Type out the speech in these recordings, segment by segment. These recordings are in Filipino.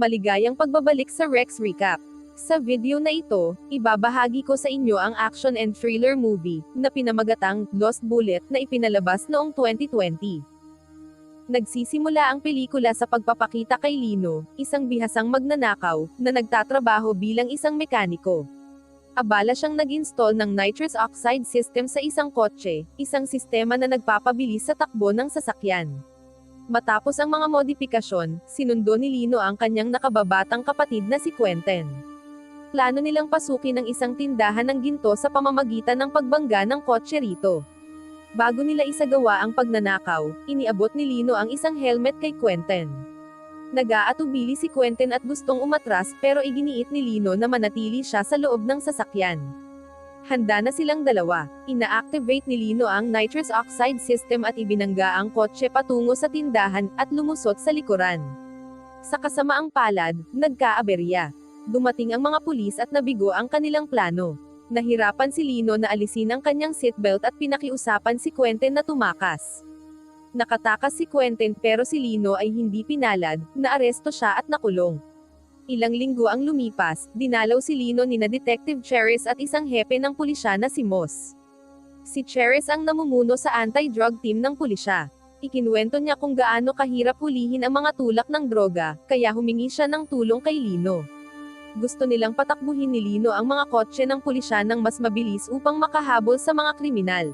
Maligayang pagbabalik sa Rex Recap. Sa video na ito, ibabahagi ko sa inyo ang action and thriller movie, na pinamagatang Lost Bullet na ipinalabas noong 2020. Nagsisimula ang pelikula sa pagpapakita kay Lino, isang bihasang magnanakaw, na nagtatrabaho bilang isang mekaniko. Abala siyang nag-install ng nitrous oxide system sa isang kotse, isang sistema na nagpapabilis sa takbo ng sasakyan. Matapos ang mga modifikasyon, sinundo ni Lino ang kanyang nakababatang kapatid na si Quentin. Plano nilang pasukin ang isang tindahan ng ginto sa pamamagitan ng pagbangga ng kotse rito. Bago nila isagawa ang pagnanakaw, iniabot ni Lino ang isang helmet kay Quentin. Nag-aatubili si Quentin at gustong umatras pero iginiit ni Lino na manatili siya sa loob ng sasakyan. Handa na silang dalawa. Ina-activate ni Lino ang nitrous oxide system at ibinangga ang kotse patungo sa tindahan at lumusot sa likuran. Sa kasamaang palad, nagkaaberya. Dumating ang mga pulis at nabigo ang kanilang plano. Nahirapan si Lino na alisin ang kanyang seatbelt at pinakiusapan si Quentin na tumakas. Nakatakas si Quentin pero si Lino ay hindi pinalad, naaresto siya at nakulong. Ilang linggo ang lumipas, dinalaw si Lino nina Detective Cheris at isang hepe ng pulisya na si Moss. Si Cheris ang namumuno sa anti-drug team ng pulisya. Ikinuwento niya kung gaano kahirap hulihin ang mga tulak ng droga, kaya humingi siya ng tulong kay Lino. Gusto nilang patakbuhin ni Lino ang mga kotse ng pulisya ng mas mabilis upang makahabol sa mga kriminal.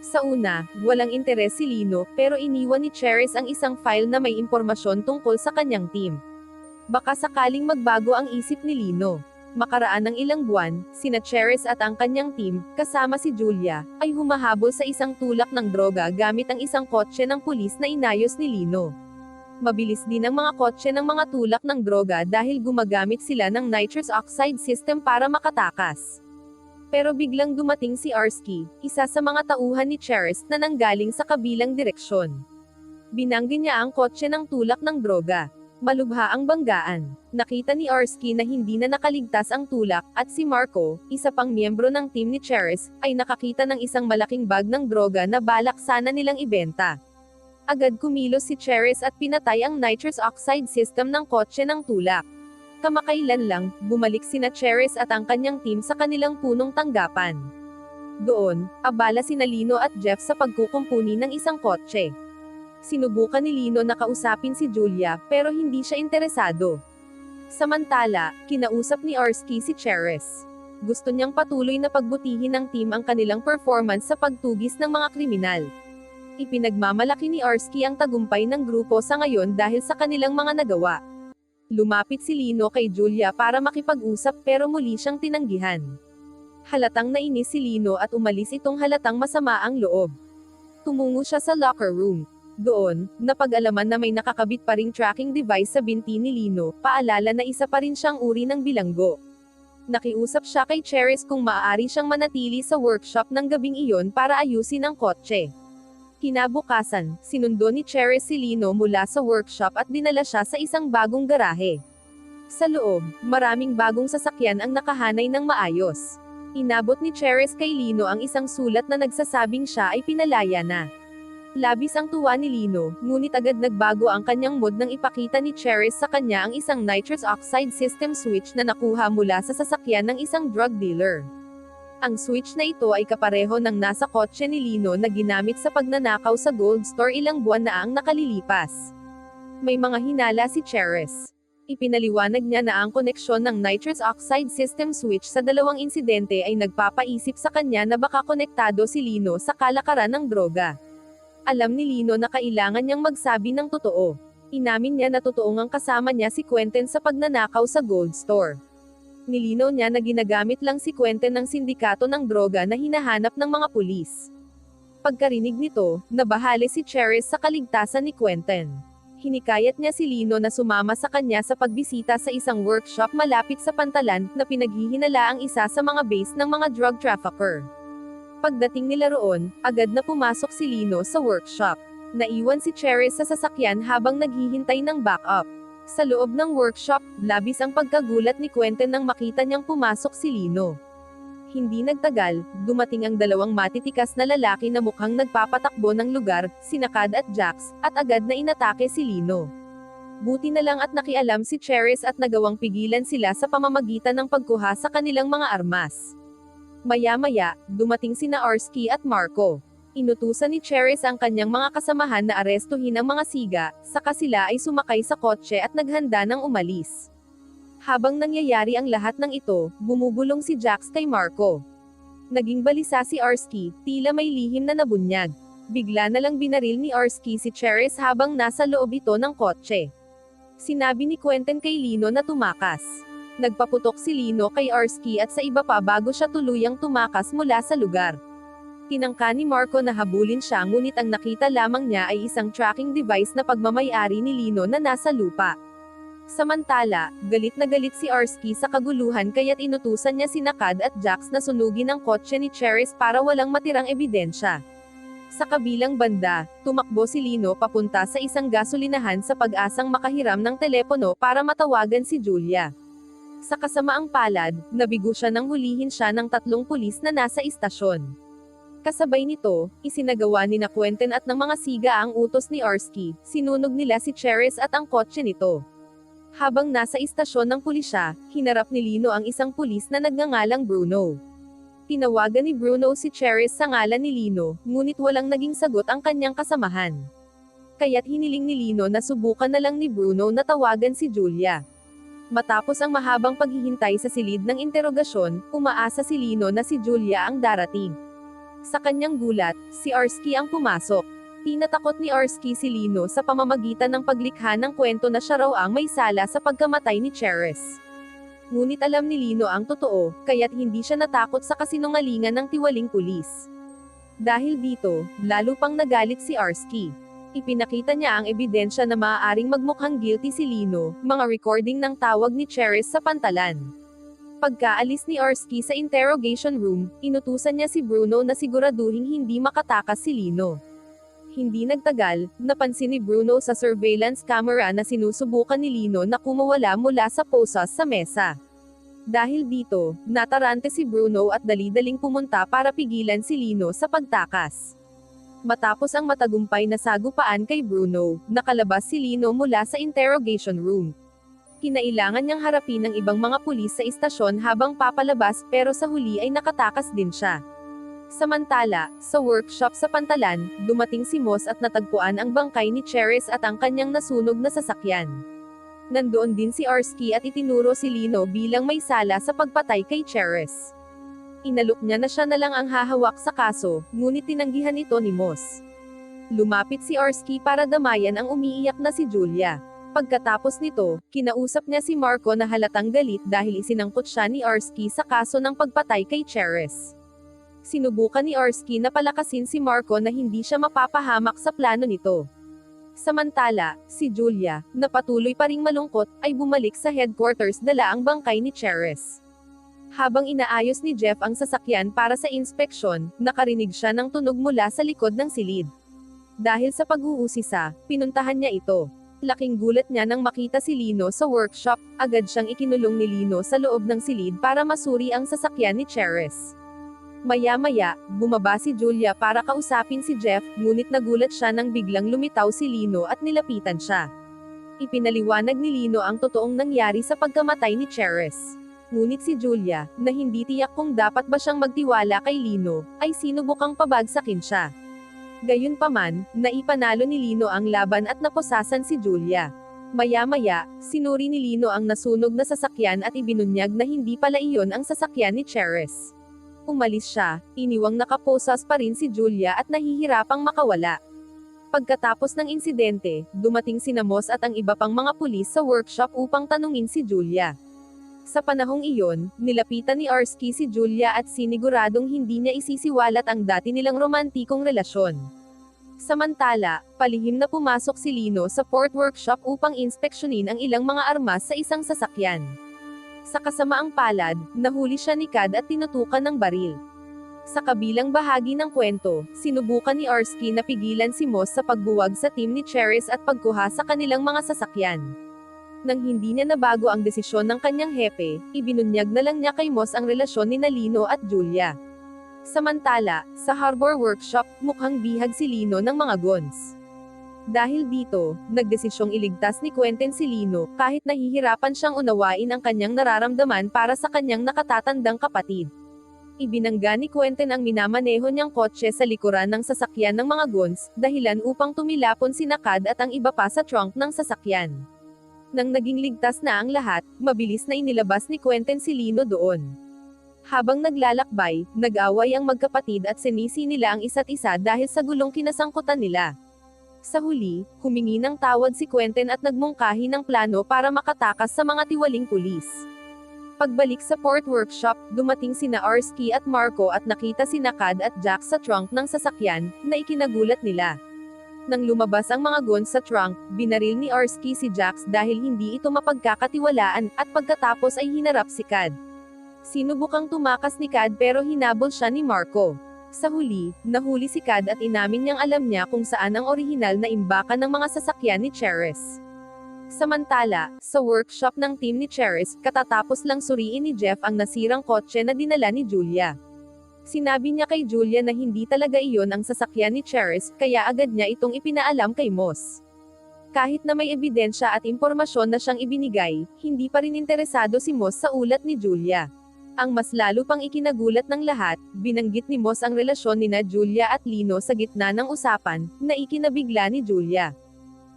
Sa una, walang interes si Lino, pero iniwan ni Cheris ang isang file na may impormasyon tungkol sa kanyang team. Baka sakaling magbago ang isip ni Lino. Makaraan ng ilang buwan, sina Cheris at ang kanyang team, kasama si Julia, ay humahabol sa isang tulak ng droga gamit ang isang kotse ng pulis na inayos ni Lino. Mabilis din ang mga kotse ng mga tulak ng droga dahil gumagamit sila ng nitrous oxide system para makatakas. Pero biglang dumating si Arsky, isa sa mga tauhan ni Cheris na nanggaling sa kabilang direksyon. Binanggi niya ang kotse ng tulak ng droga. Malubha ang banggaan. Nakita ni Arsky na hindi na nakaligtas ang tulak, at si Marco, isa pang miyembro ng team ni Cheris, ay nakakita ng isang malaking bag ng droga na balak sana nilang ibenta. Agad kumilos si Cheris at pinatay ang nitrous oxide system ng kotse ng tulak. Kamakailan lang, bumalik sina Cheris at ang kanyang team sa kanilang punong tanggapan. Doon, abala sina Lino at Jeff sa pagkukumpuni ng isang kotse. Sinubukan ni Lino na kausapin si Julia, pero hindi siya interesado. Samantala, kinausap ni Arsky si Cheris. Gusto niyang patuloy na pagbutihin ng team ang kanilang performance sa pagtugis ng mga kriminal. Ipinagmamalaki ni Arsky ang tagumpay ng grupo sa ngayon dahil sa kanilang mga nagawa. Lumapit si Lino kay Julia para makipag-usap pero muli siyang tinanggihan. Halatang nainis si Lino at umalis itong halatang masama ang loob. Tumungo siya sa locker room. Doon, napag-alaman na may nakakabit pa ring tracking device sa binti ni Lino, paalala na isa pa rin siyang uri ng bilanggo. Nakiusap siya kay Cheris kung maaari siyang manatili sa workshop ng gabing iyon para ayusin ang kotse. Kinabukasan, sinundo ni Cheris si Lino mula sa workshop at dinala siya sa isang bagong garahe. Sa loob, maraming bagong sasakyan ang nakahanay ng maayos. Inabot ni Cheris kay Lino ang isang sulat na nagsasabing siya ay pinalaya na. Labis ang tuwa ni Lino, ngunit agad nagbago ang kanyang mood nang ipakita ni Cheris sa kanya ang isang nitrous oxide system switch na nakuha mula sa sasakyan ng isang drug dealer. Ang switch na ito ay kapareho ng nasa kotse ni Lino na ginamit sa pagnanakaw sa gold store ilang buwan na ang nakalilipas. May mga hinala si Cheris. Ipinaliwanag niya na ang koneksyon ng nitrous oxide system switch sa dalawang insidente ay nagpapaisip sa kanya na baka konektado si Lino sa kalakaran ng droga. Alam ni Lino na kailangan niyang magsabi ng totoo. Inamin niya na totoong ang kasama niya si Quentin sa pagnanakaw sa gold store. Nilinaw niya na ginagamit lang si Quentin ng sindikato ng droga na hinahanap ng mga pulis. Pagkarinig nito, nabahali si Cheris sa kaligtasan ni Quentin. Hinikayat niya si Lino na sumama sa kanya sa pagbisita sa isang workshop malapit sa Pantalan, na pinaghihinala ang isa sa mga base ng mga drug trafficker. Pagdating nila roon, agad na pumasok si Lino sa workshop. Naiwan si Cheris sa sasakyan habang naghihintay ng backup. Sa loob ng workshop, labis ang pagkagulat ni Quentin nang makita niyang pumasok si Lino. Hindi nagtagal, dumating ang dalawang matitikas na lalaki na mukhang nagpapatakbo ng lugar, sina Cad at Jax, at agad na inatake si Lino. Buti na lang at nakialam si Cheris at nagawang pigilan sila sa pamamagitan ng pagkuha sa kanilang mga armas. Maya-maya, dumating sina Arsky at Marco. Inutusan ni Cheris ang kanyang mga kasamahan na arestuhin ang mga siga, saka sila ay sumakay sa kotse at naghanda ng umalis. Habang nangyayari ang lahat ng ito, bumubulong si Jax kay Marco. Naging balisa si Arsky, tila may lihim na nabunyag. Bigla na lang binaril ni Arsky si Cheris habang nasa loob ito ng kotse. Sinabi ni Quentin kay Lino na tumakas. Nagpaputok si Lino kay Arsky at sa iba pa bago siya tuluyang tumakas mula sa lugar. Tinangka ni Marco na habulin siya ngunit ang nakita lamang niya ay isang tracking device na pagmamay-ari ni Lino na nasa lupa. Samantala, galit na galit si Arsky sa kaguluhan kaya't inutusan niya sina Cad at Jax na sunugin ang kotse ni Cheris para walang matirang ebidensya. Sa kabilang banda, tumakbo si Lino papunta sa isang gasolinahan sa pag-asang makahiram ng telepono para matawagan si Julia. Sa kasamaang palad, nabigo siya nang hulihin siya ng 3 pulis na nasa istasyon. Kasabay nito, isinagawa ni Quentin at ng mga siga ang utos ni Arsky, sinunog nila si Cheris at ang kotse nito. Habang nasa istasyon ng pulisya, hinarap ni Lino ang isang pulis na nagngangalang Bruno. Tinawagan ni Bruno si Cheris sa ngalan ni Lino, ngunit walang naging sagot ang kanyang kasamahan. Kaya't hiniling ni Lino na subukan na lang ni Bruno na tawagan si Julia. Matapos ang mahabang paghihintay sa silid ng interogasyon, umaasa si Lino na si Julia ang darating. Sa kanyang gulat, si Arsky ang pumasok. Tinatakot ni Arsky si Lino sa pamamagitan ng paglikha ng kwento na siya raw ang may sala sa pagkamatay ni Cheris. Ngunit alam ni Lino ang totoo, kaya't hindi siya natakot sa kasinungalingan ng tiwaling pulis. Dahil dito, lalo pang nagalit si Arsky. Ipinakita niya ang ebidensya na maaaring magmukhang guilty si Lino, mga recording ng tawag ni Cheris sa pantalan. Pagkaalis ni Arsky sa interrogation room, inutusan niya si Bruno na siguraduhing hindi makatakas si Lino. Hindi nagtagal, napansin ni Bruno sa surveillance camera na sinusubukan ni Lino na kumawala mula sa posas sa mesa. Dahil dito, natarante si Bruno at dali-daling pumunta para pigilan si Lino sa pagtakas. Matapos ang matagumpay na sagupaan kay Bruno, nakalabas si Lino mula sa interrogation room. Kinailangan niyang harapin ng ibang mga pulis sa istasyon habang papalabas pero sa huli ay nakatakas din siya. Samantala, sa workshop sa pantalan, dumating si Moss at natagpuan ang bangkay ni Cheris at ang kanyang nasunog na sasakyan. Nandoon din si Arsky at itinuro si Lino bilang may sala sa pagpatay kay Cheris. Inalok niya na siya na lang ang hahawak sa kaso, ngunit tinanggihan ito ni Moss. Lumapit si Arsky para damayan ang umiiyak na si Julia. Pagkatapos nito, kinausap niya si Marco na halatang galit dahil isinangkot siya ni Arsky sa kaso ng pagpatay kay Cheris. Sinubukan ni Arsky na palakasin si Marco na hindi siya mapapahamak sa plano nito. Samantala, si Julia, na patuloy pa ring malungkot, ay bumalik sa headquarters dala ang bangkay ni Cheris. Habang inaayos ni Jeff ang sasakyan para sa inspeksyon, nakarinig siya ng tunog mula sa likod ng silid. Dahil sa pag-uusisa, pinuntahan niya ito. Laking gulat niya nang makita si Lino sa workshop, agad siyang ikinulong ni Lino sa loob ng silid para masuri ang sasakyan ni Cheris. Maya-maya, bumaba si Julia para kausapin si Jeff, ngunit nagulat siya nang biglang lumitaw si Lino at nilapitan siya. Ipinaliwanag ni Lino ang totoong nangyari sa pagkamatay ni Cheris. Ngunit si Julia, na hindi tiyak kung dapat ba siyang magtiwala kay Lino, ay sinubukang pabagsakin siya. Gayunpaman, naipanalo ni Lino ang laban at naposasan si Julia. Maya-maya, sinuri ni Lino ang nasunog na sasakyan at ibinunyag na hindi pala iyon ang sasakyan ni Cheris. Umalis siya, iniwang nakaposas pa rin si Julia at nahihirapang makawala. Pagkatapos ng insidente, dumating sina Moss at ang iba pang mga pulis sa workshop upang tanungin si Julia. Sa panahong iyon, nilapitan ni Arsky si Julia at siniguradong hindi niya isisiwalat ang dati nilang romantikong relasyon. Samantala, palihim na pumasok si Lino sa port workshop upang inspeksyonin ang ilang mga armas sa isang sasakyan. Sa kasamaang palad, nahuli siya ni Cad at tinutukan ng baril. Sa kabilang bahagi ng kwento, sinubukan ni Arsky na pigilan si Moss sa pagbuwag sa team ni Cheris at pagkuha sa kanilang mga sasakyan. Nang hindi niya nabago ang desisyon ng kanyang hepe, ibinunyag na lang niya kay Moss ang relasyon ni Lino at Julia. Samantala, sa harbor workshop, mukhang bihag si Lino ng mga guns. Dahil dito, nagdesisyong iligtas ni Quentin si Lino, kahit nahihirapan siyang unawain ang kanyang nararamdaman para sa kanyang nakatatandang kapatid. Ibinangga ni Quentin ang minamaneho niyang kotse sa likuran ng sasakyan ng mga goons, dahilan upang tumilapon si Nakad at ang iba pa sa trunk ng sasakyan. Nang naging ligtas na ang lahat, mabilis na inilabas ni Quentin si Lino doon. Habang naglalakbay, nag-away ang magkapatid at sinisi nila ang isa't isa dahil sa gulong kinasangkutan nila. Sa huli, humingi ng tawad si Quentin at nagmungkahi ng plano para makatakas sa mga tiwaling pulis. Pagbalik sa port workshop, dumating sina Arsky at Marco at nakita si Nakad at Jack sa trunk ng sasakyan, na ikinagulat nila. Nang lumabas ang mga goons sa trunk, binaril ni Arsky si Jax dahil hindi ito mapagkakatiwalaan, at pagkatapos ay hinarap si Cad. Sinubukang tumakas ni Cad pero hinabol siya ni Marco. Sa huli, nahuli si Cad at inamin niyang alam niya kung saan ang orihinal na imbakan ng mga sasakyan ni Cheris. Samantala, sa workshop ng team ni Cheris, katatapos lang suriin ni Jeff ang nasirang kotse na dinala ni Julia. Sinabi niya kay Julia na hindi talaga iyon ang sasakyan ni Cheris, kaya agad niya itong ipinaalam kay Moss. Kahit na may ebidensya at impormasyon na siyang ibinigay, hindi pa rin interesado si Moss sa ulat ni Julia. Ang mas lalo pang ikinagulat ng lahat, binanggit ni Moss ang relasyon nina Julia at Lino sa gitna ng usapan, na ikinabigla ni Julia.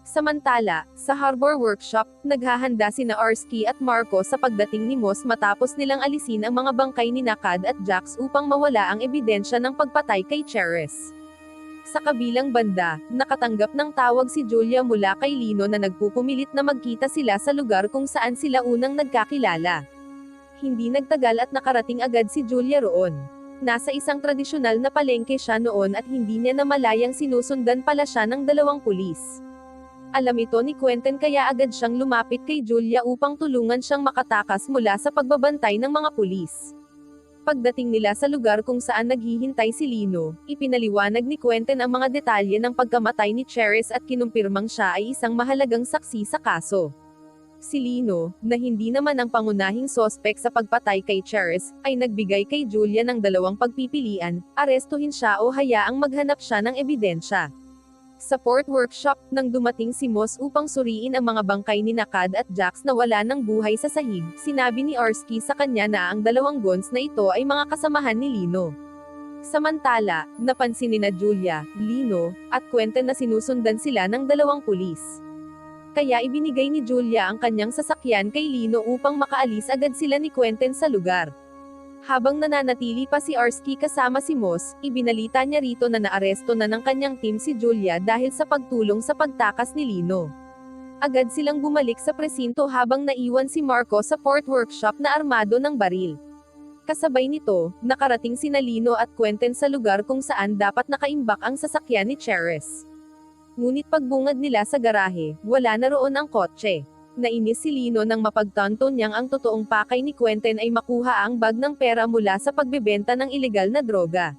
Samantala, sa harbor workshop, naghahanda sina Arsky at Marco sa pagdating ni Moss matapos nilang alisin ang mga bangkay ni Nakad at Jax upang mawala ang ebidensya ng pagpatay kay Cheris. Sa kabilang banda, nakatanggap ng tawag si Julia mula kay Lino na nagpupumilit na magkita sila sa lugar kung saan sila unang nagkakilala. Hindi nagtagal at nakarating agad si Julia roon. Nasa isang tradisyonal na palengke siya noon at hindi niya namalayang sinusundan pala siya ng dalawang pulis. Alam ito ni Quentin kaya agad siyang lumapit kay Julia upang tulungan siyang makatakas mula sa pagbabantay ng mga pulis. Pagdating nila sa lugar kung saan naghihintay si Lino, ipinaliwanag ni Quentin ang mga detalye ng pagkamatay ni Cheris at kinumpirmang siya ay isang mahalagang saksi sa kaso. Si Lino, na hindi naman ang pangunahing sospek sa pagpatay kay Cheris, ay nagbigay kay Julia ng dalawang pagpipilian, arestuhin siya o hayaang maghanap siya ng ebidensya. Sa port workshop, nang dumating si Moss upang suriin ang mga bangkay ni Nakad at Jax na wala ng buhay sa sahig, sinabi ni Arsky sa kanya na ang dalawang goons na ito ay mga kasamahan ni Lino. Samantala, napansin ni Julia, Lino, at Quentin na sinusundan sila ng dalawang pulis. Kaya ibinigay ni Julia ang kanyang sasakyan kay Lino upang makaalis agad sila ni Quentin sa lugar. Habang nananatili pa si Arsky kasama si Moss, ibinalita niya rito na naaresto na ng kanyang team si Julia dahil sa pagtulong sa pagtakas ni Lino. Agad silang bumalik sa presinto habang naiwan si Marco sa port workshop na armado ng baril. Kasabay nito, nakarating sina Lino at Quentin sa lugar kung saan dapat nakaimbak ang sasakyan ni Cheris. Ngunit pagbungad nila sa garahe, wala na roon ang kotse. Nainis si Lino nang mapagtanto niyang ang totoong pakay ni Quentin ay makuha ang bag ng pera mula sa pagbebenta ng ilegal na droga.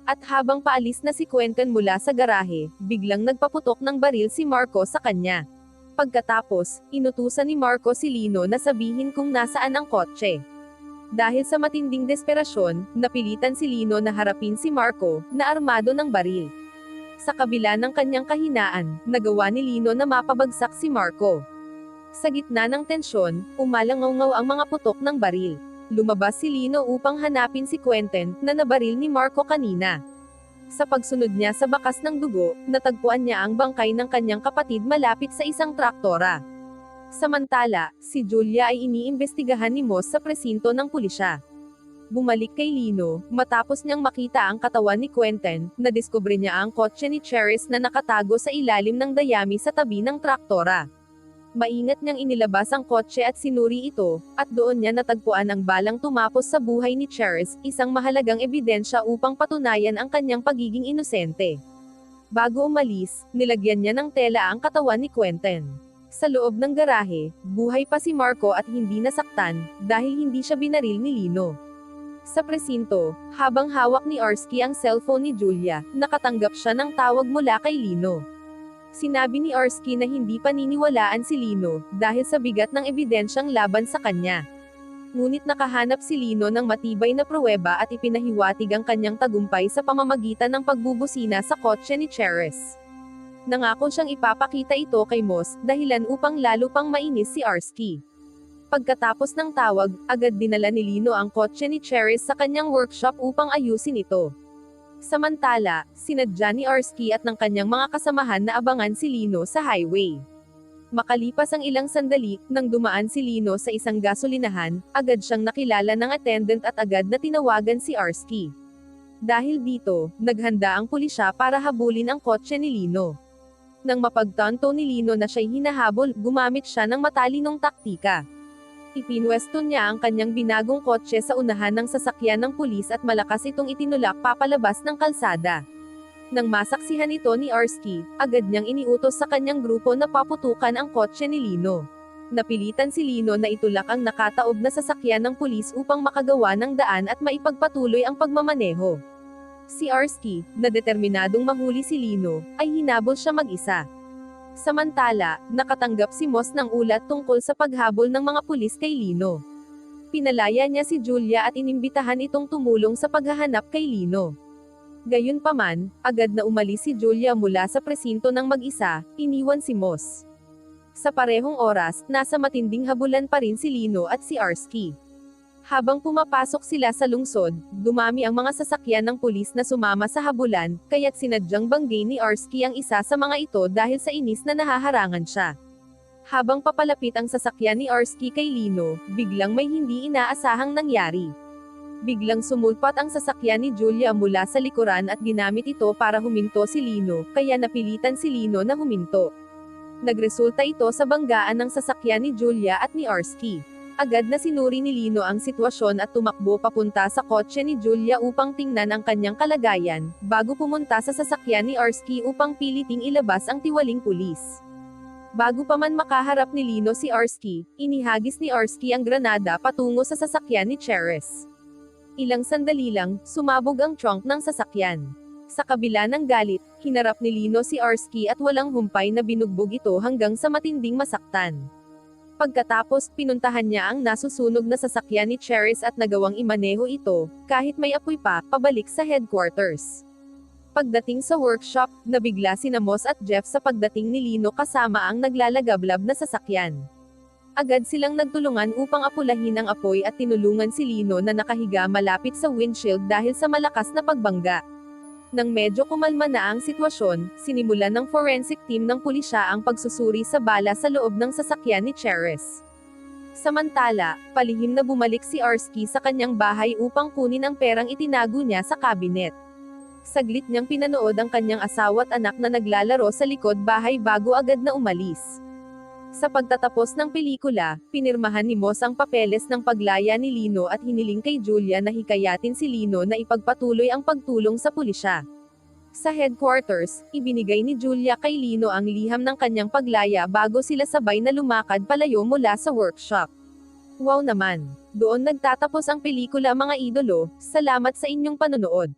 At habang paalis na si Quentin mula sa garahe, biglang nagpaputok ng baril si Marco sa kanya. Pagkatapos, inutusan ni Marco si Lino na sabihin kung nasaan ang kotse. Dahil sa matinding desperasyon, napilitan si Lino na harapin si Marco, na armado ng baril. Sa kabila ng kanyang kahinaan, nagawa ni Lino na mapabagsak si Marco. Sa gitna ng tensyon, umalangaw-ngaw ang mga putok ng baril. Lumabas si Lino upang hanapin si Quentin, na nabaril ni Marco kanina. Sa pagsunod niya sa bakas ng dugo, natagpuan niya ang bangkay ng kanyang kapatid malapit sa isang traktora. Samantala, si Julia ay iniimbestigahan ni Moss sa presinto ng pulisya. Bumalik kay Lino, matapos niyang makita ang katawan ni Quentin, nadiskubre niya ang kotse ni Cheris na nakatago sa ilalim ng dayami sa tabi ng traktora. Maingat niyang inilabas ang kotse at sinuri ito, at doon niya natagpuan ang balang tumapos sa buhay ni Cheris, isang mahalagang ebidensya upang patunayan ang kanyang pagiging inosente. Bago umalis, nilagyan niya ng tela ang katawan ni Quentin. Sa loob ng garahe, buhay pa si Marco at hindi nasaktan, dahil hindi siya binaril ni Lino. Sa presinto, habang hawak ni Arsky ang cellphone ni Julia, nakatanggap siya ng tawag mula kay Lino. Sinabi ni Arsky na hindi paniniwalaan si Lino, dahil sa bigat ng ebidensyang laban sa kanya. Ngunit nakahanap si Lino ng matibay na pruweba at ipinahiwatig ang kanyang tagumpay sa pamamagitan ng pagbubusina sa kotse ni Cheris. Nangako siyang ipapakita ito kay Moss, dahilan upang lalo pang mainis si Arsky. Pagkatapos ng tawag, agad dinala ni Lino ang kotse ni Cheris sa kanyang workshop upang ayusin ito. Samantala, sinadya ni Arsky at ng kanyang mga kasamahan na abangan si Lino sa highway. Makalipas ang ilang sandali, nang dumaan si Lino sa isang gasolinahan, agad siyang nakilala ng attendant at agad na tinawagan si Arsky. Dahil dito, naghanda ang pulisya para habulin ang kotse ni Lino. Nang mapagtanto ni Lino na siya'y hinahabol, gumamit siya ng matalinong taktika. Ipinwesto niya ang kanyang binagong kotse sa unahan ng sasakyan ng pulis at malakas itong itinulak papalabas ng kalsada. Nang masaksihan ito ni Arsky, agad niyang iniutos sa kanyang grupo na paputukan ang kotse ni Lino. Napilitan si Lino na itulak ang nakataob na sasakyan ng pulis upang makagawa ng daan at maipagpatuloy ang pagmamaneho. Si Arsky, na determinadong mahuli si Lino, ay hinabol siya mag-isa. Samantala, nakatanggap si Moss ng ulat tungkol sa paghabol ng mga pulis kay Lino. Pinalaya niya si Julia at inimbitahan itong tumulong sa paghahanap kay Lino. Gayunpaman, agad na umalis si Julia mula sa presinto ng mag-isa, iniwan si Moss. Sa parehong oras, nasa matinding habulan pa rin si Lino at si Arsky. Habang pumapasok sila sa lungsod, dumami ang mga sasakyan ng pulis na sumama sa habulan, kaya't sinadyang banggay ni Arsky ang isa sa mga ito dahil sa inis na nahaharangan siya. Habang papalapit ang sasakyan ni Arsky kay Lino, biglang may hindi inaasahang nangyari. Biglang sumulpat ang sasakyan ni Julia mula sa likuran at ginamit ito para huminto si Lino, kaya napilitan si Lino na huminto. Nagresulta ito sa banggaan ng sasakyan ni Julia at ni Arsky. Agad na sinuri ni Lino ang sitwasyon at tumakbo papunta sa kotse ni Julia upang tingnan ang kanyang kalagayan, bago pumunta sa sasakyan ni Arsky upang piliting ilabas ang tiwaling pulis. Bago pa man makaharap ni Lino si Arsky, inihagis ni Arsky ang granada patungo sa sasakyan ni Cheris. Ilang sandali lang, sumabog ang trunk ng sasakyan. Sa kabila ng galit, hinarap ni Lino si Arsky at walang humpay na binugbog ito hanggang sa matinding masaktan. Pagkatapos, pinuntahan niya ang nasusunog na sasakyan ni Cheris at nagawang imaneho ito, kahit may apoy pa, pabalik sa headquarters. Pagdating sa workshop, nabigla sina Moss at Jeff sa pagdating ni Lino kasama ang naglalagablab na sasakyan. Agad silang nagtulungan upang apulahin ang apoy at tinulungan si Lino na nakahiga malapit sa windshield dahil sa malakas na pagbangga. Nang medyo kumalma na ang sitwasyon, sinimulan ng forensic team ng pulisya ang pagsusuri sa bala sa loob ng sasakyan ni Cheris. Samantala, palihim na bumalik si Arsky sa kanyang bahay upang kunin ang perang itinago niya sa cabinet. Saglit niyang pinanood ang kanyang asawa at anak na naglalaro sa likod bahay bago agad na umalis. Sa pagtatapos ng pelikula, pinirmahan ni Moss ang papeles ng paglaya ni Lino at hiniling kay Julia na hikayatin si Lino na ipagpatuloy ang pagtulong sa pulisya. Sa headquarters, ibinigay ni Julia kay Lino ang liham ng kanyang paglaya bago sila sabay na lumakad palayo mula sa workshop. Wow naman! Doon nagtatapos ang pelikula mga idolo, salamat sa inyong panonood.